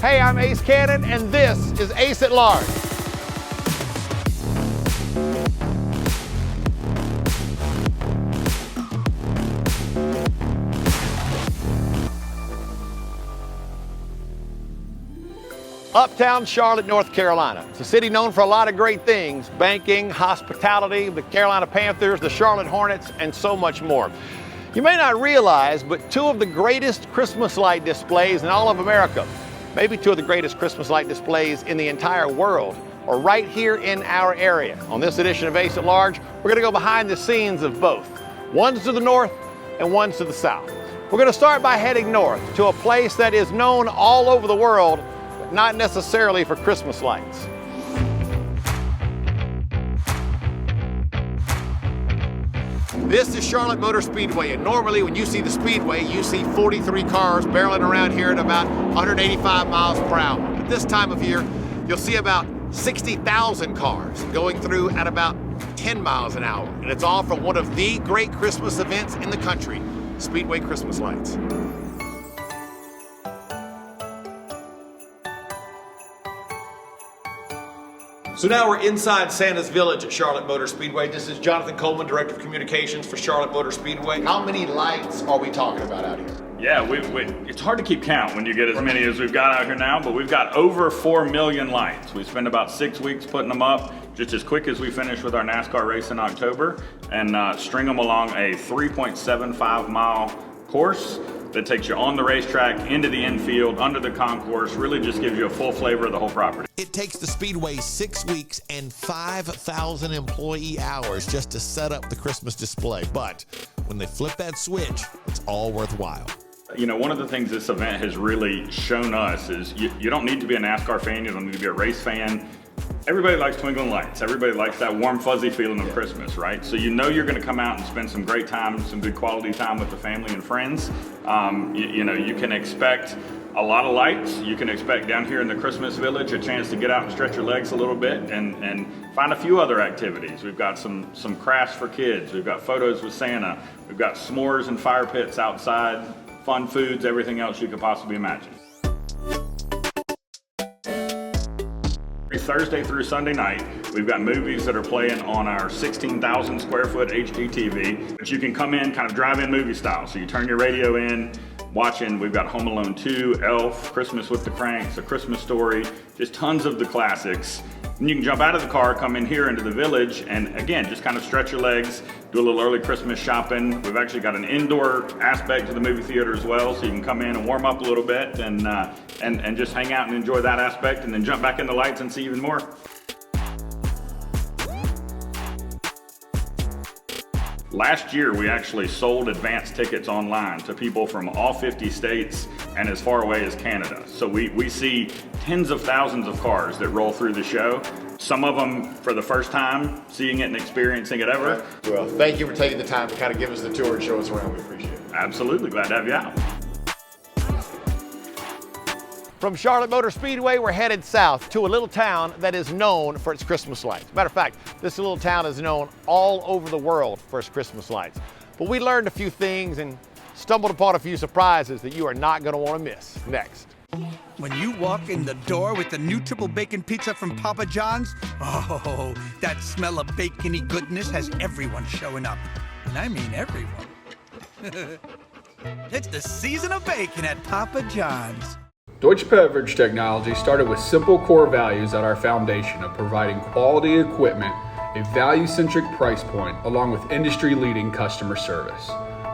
Hey, I'm Ace Cannon, and this is Ace at Large. Uptown Charlotte, North Carolina. It's a city known for a lot of great things: banking, hospitality, the Carolina Panthers, the Charlotte Hornets, and so much more. You may not realize, but two of the greatest Christmas light displays in all of America, maybe two of the greatest Christmas light displays in the entire world, are right here in our area. On this edition of Ace at Large, we're gonna go behind the scenes of both. One's to the north and one's to the south. We're gonna start by heading north to a place that is known all over the world, but not necessarily for Christmas lights. This is Charlotte Motor Speedway, and normally when you see the Speedway, you see 43 cars barreling around here at about 185 miles per hour. But this time of year, you'll see about 60,000 cars going through at about 10 miles an hour. And it's all from one of the great Christmas events in the country, Speedway Christmas Lights. So now we're inside Santa's Village at Charlotte Motor Speedway. This is Jonathan Coleman, Director of Communications for Charlotte Motor Speedway. How many lights are we talking about out here? Yeah, it's hard to keep count when you get as many as we've got out here now, but we've got over 4 million lights. We spend about 6 weeks putting them up, just as quick as we finish with our NASCAR race in October, and string them along a 3.75 mile course that takes you on the racetrack, into the infield, under the concourse, really just gives you a full flavor of the whole property. It takes the Speedway 6 weeks and 5,000 employee hours just to set up the Christmas display. But when they flip that switch, it's all worthwhile. You know, one of the things this event has really shown us is you don't need to be a NASCAR fan, you don't need to be a race fan. Everybody likes twinkling lights. Everybody likes that warm, fuzzy feeling of Christmas, right? So you know you're gonna come out and spend some great time, some good quality time with the family and friends. You know, you can expect a lot of lights. You can expect down here in the Christmas Village a chance to get out and stretch your legs a little bit and find a few other activities. We've got some crafts for kids. We've got photos with Santa. We've got s'mores and fire pits outside, fun foods, everything else you could possibly imagine. Thursday through Sunday night, we've got movies that are playing on our 16,000 square foot HD TV, but you can come in kind of drive-in movie style. So you turn your radio in, watching, we've got Home Alone 2, Elf, Christmas with the Cranks, A Christmas Story, just tons of the classics. And you can jump out of the car, come in here into the village, and again, just kind of stretch your legs, do a little early Christmas shopping. We've actually got an indoor aspect to the movie theater as well, so you can come in and warm up a little bit and just hang out and enjoy that aspect, and then jump back in the lights and see even more. Last year, we actually sold advance tickets online to people from all 50 states and as far away as Canada. So we see tens of thousands of cars that roll through the show. Some of them for the first time, seeing it and experiencing it ever. Well, thank you for taking the time to kind of give us the tour and show us around. We appreciate it. Absolutely, glad to have you out. From Charlotte Motor Speedway, we're headed south to a little town that is known for its Christmas lights. Matter of fact, this little town is known all over the world for its Christmas lights. But we learned a few things and stumbled upon a few surprises that you are not going to want to miss. Next. When you walk in the door with the new triple bacon pizza from Papa John's, oh, that smell of bacony goodness has everyone showing up. And I mean everyone. It's the season of bacon at Papa John's. Deutsche Beverage Technology started with simple core values at our foundation of providing quality equipment, a value-centric price point, along with industry-leading customer service.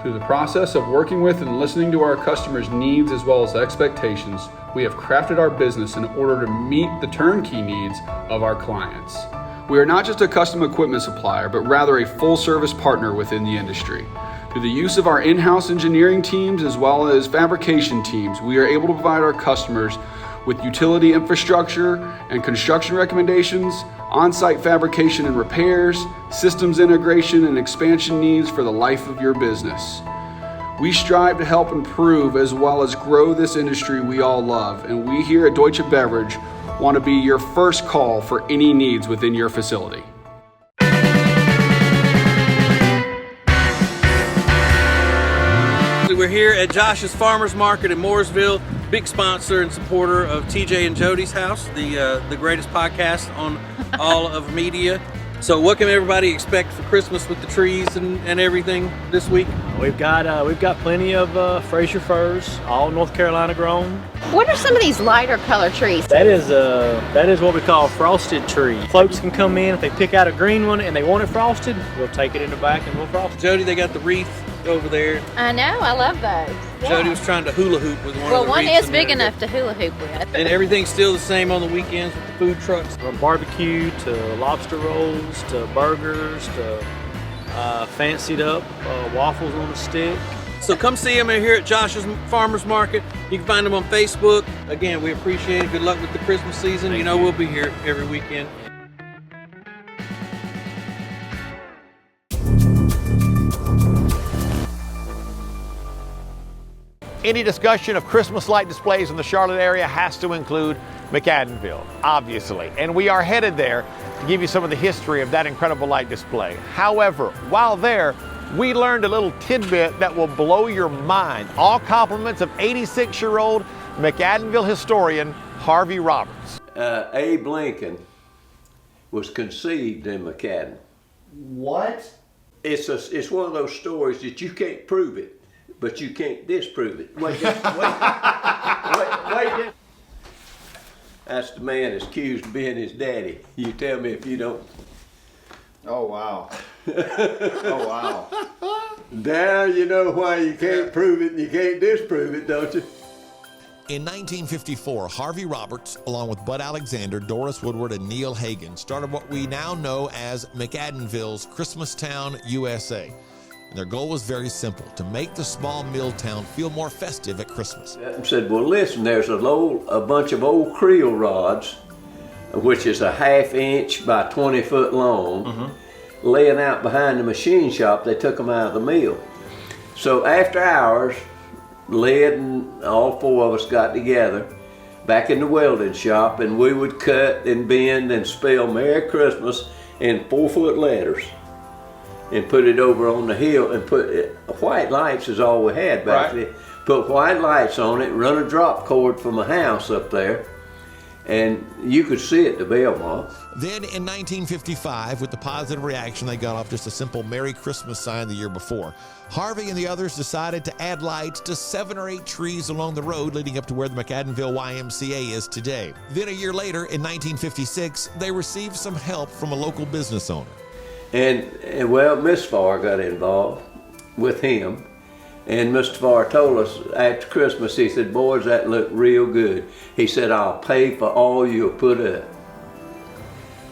Through the process of working with and listening to our customers' needs as well as expectations, we have crafted our business in order to meet the turnkey needs of our clients. We are not just a custom equipment supplier, but rather a full-service partner within the industry. Through the use of our in-house engineering teams as well as fabrication teams, we are able to provide our customers with utility infrastructure and construction recommendations, on-site fabrication and repairs, systems integration and expansion needs for the life of your business. We strive to help improve as well as grow this industry we all love, and we here at Deutsche Beverage want to be your first call for any needs within your facility. We're here at Josh's Farmers Market in Mooresville. big sponsor and supporter of TJ and Jody's House, the greatest podcast on all of media. So what can everybody expect for Christmas with the trees and everything this week? We've got plenty of Fraser firs, all North Carolina grown. What are some of these lighter color trees? That is what we call a frosted tree. Folks can come in if they pick out a green one and they want it frosted. We'll take it in the back and we'll frost it. Jody, they got the wreath over there. I know, I love those. Yeah. Jody was trying to hula hoop with one of the Well, one wreaths is in big there. enough to hula hoop with. And everything's still the same on the weekends with the food trucks. From barbecue to lobster rolls to burgers to fancied up waffles on a stick. So come see them here at Josh's Farmers Market. You can find them on Facebook. Again, we appreciate it. Good luck with the Christmas season. You know we'll be here every weekend. Any discussion of Christmas light displays in the Charlotte area has to include McAdenville, obviously. And we are headed there to give you some of the history of that incredible light display. However, while there, we learned a little tidbit that will blow your mind. All compliments of 86-year-old McAdenville historian Harvey Roberts. Abe Lincoln was conceived in McAden. What? It's one of those stories that you can't prove it, but you can't disprove it. Wait. That's the man that's accused of being his daddy. You tell me if you don't. Oh, wow. Oh, wow. Now you know why you can't prove it and you can't disprove it, don't you? In 1954, Harvey Roberts, along with Bud Alexander, Doris Woodward, and Neil Hagen, started what we now know as McAdenville's Christmastown, USA. And their goal was very simple, to make the small mill town feel more festive at Christmas. I said, well, listen, there's a bunch of old creel rods, which is a 1/2 inch by 20 foot long, laying out behind the machine shop. They took them out of the mill. So after hours, Led and all four of us got together back in the welding shop, and we would cut and bend and spell Merry Christmas in 4-foot letters and put it over on the hill and put it, white lights is all we had back then. Put white lights on it, run a drop cord from a house up there, and you could see it to Belmont. Then in 1955, with the positive reaction they got off just a simple Merry Christmas sign the year before, Harvey and the others decided to add lights to 7 or 8 trees along the road leading up to where the McAdenville YMCA is today. Then a year later, in 1956, they received some help from a local business owner. And well, Miss Farr got involved with him. And Mr. Farr told us after Christmas, he said, boys, that looked real good. He said, I'll pay for all you'll put up.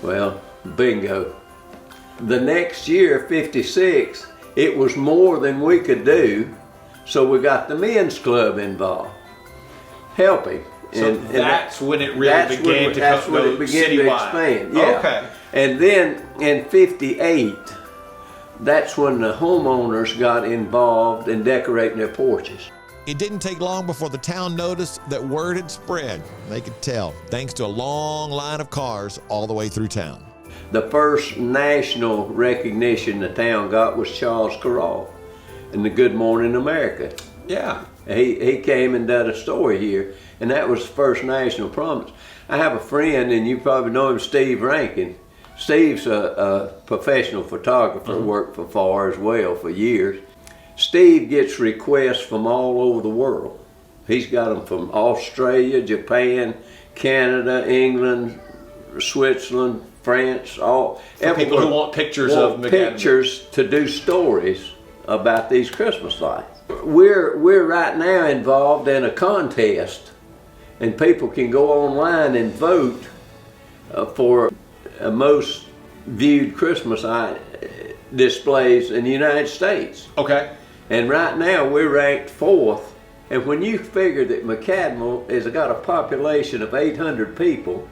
Well, bingo. The next year, 56, it was more than we could do, so we got the men's club involved, helping. So that's when it really began to expand. Yeah. Okay. And then in 58, that's when the homeowners got involved in decorating their porches. It didn't take long before the town noticed that word had spread. They could tell, thanks to a long line of cars all the way through town. The first national recognition the town got was Charles Corral in the Good Morning America. Yeah. He came and did a story here, and that was the first national prominence. I have a friend, and you probably know him, Steve Rankin. Steve's a professional photographer, worked for Farr as well for years. Steve gets requests from all over the world. He's got them from Australia, Japan, Canada, England, Switzerland, France, all. For people who want pictures of McAdenville. Pictures to do stories about these Christmas lights. We're right now involved in a contest, and people can go online and vote for most viewed Christmas displays in the United States. Okay. And right now we're ranked 4th. And when you figure that McAdenville has got a population of 800 people,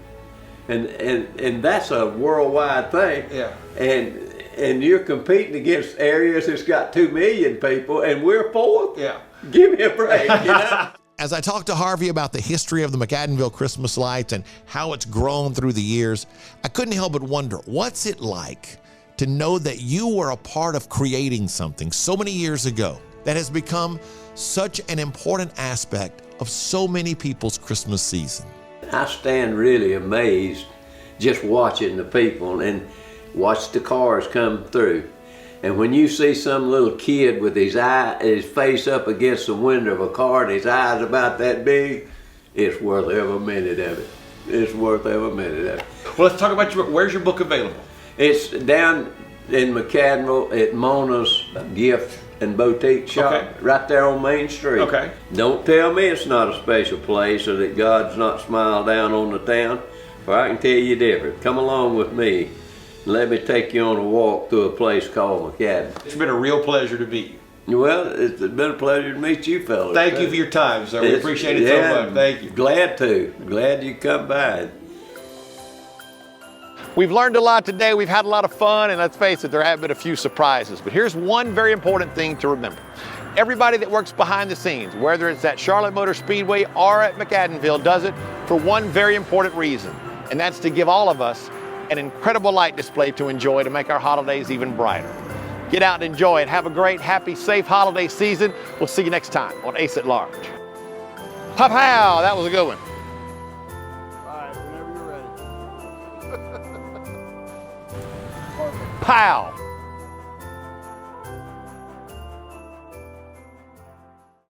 and that's a worldwide thing. Yeah. And you're competing against areas that's got 2 million people, and we're 4th. Yeah. Give me a break, you know? As I talked to Harvey about the history of the McAdenville Christmas lights and how it's grown through the years, I couldn't help but wonder, what's it like to know that you were a part of creating something so many years ago that has become such an important aspect of so many people's Christmas season. I stand really amazed just watching the people and watch the cars come through. And when you see some little kid with his face up against the window of a car and his eyes about that big, it's worth every minute of it. It's worth every minute of it. Well, let's talk about where's your book available? It's down in McAdenville at Mona's Gift and Boutique Shop, Okay. right there on Main Street. Okay. Don't tell me it's not a special place or that God's not smiled down on the town, for I can tell you different. Come along with me. Let me take you on a walk through a place called McAdenville. It's been a real pleasure to meet you. Well, it's been a pleasure to meet you fellas. Thank you for your time, sir. We appreciate it so much. Thank you. Glad to. Glad you come by. We've learned a lot today. We've had a lot of fun, and let's face it, there have been a few surprises. But here's one very important thing to remember. Everybody that works behind the scenes, whether it's at Charlotte Motor Speedway or at McAdenville, does it for one very important reason, and that's to give all of us an incredible light display to enjoy to make our holidays even brighter. Get out and enjoy it. Have a great, happy, safe holiday season. We'll see you next time on Ace at Large. Pow! That was a good one. Pow!